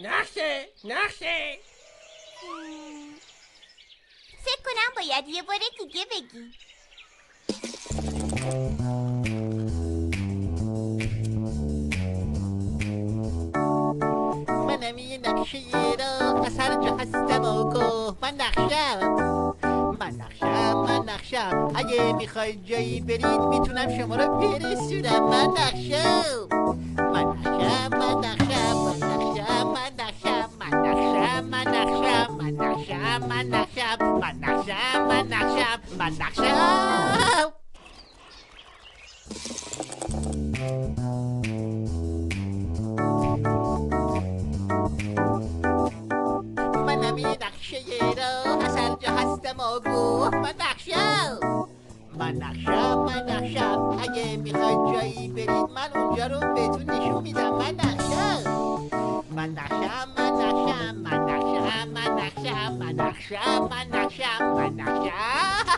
نقشه نقشه. فکر کنم باید یه بار دیگه بگی. منم یه نقشه را از هر جا هستم آگاه. من نقشم اگه میخوای جایی برید میتونم شما رو برسونم. من نقشم من نقشم من نقشم من نقشم من نقشم من نقشم من نقشم من نقشم من نقشم من نقشم من نقشم. منم یه نقشه را از هر جا هستم آگاه. من نقشم اگه میخواید جایی برید من اونجا رو بهتون نشون میدم. من نقشم من نقشم من نقشم من نقشم من نقشم من نقشم من نقشم من نقشم.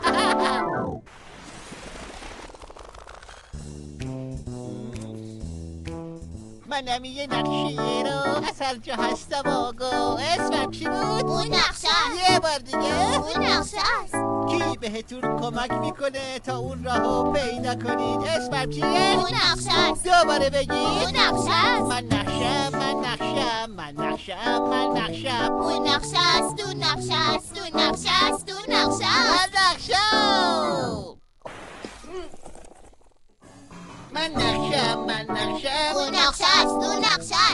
منم یه نقشه را از هر جا هستم آگاه. اسمم چی بود؟ اون نقشه است. یه بار دیگه. اون نقشه است. کی بهتون کمک میکنه تا اون راهو پیدا کنید؟ اسمم چیه؟ اون نقشه است. دوباره بگید. اون نقشه است. من نقشم من نقشم من نقشم من نقشم. اون نقشه است. اون نقشه است. اون نقشه است. اون نقشه است. من نقشم من نقشم. اون نقشه است. اون نقشه است.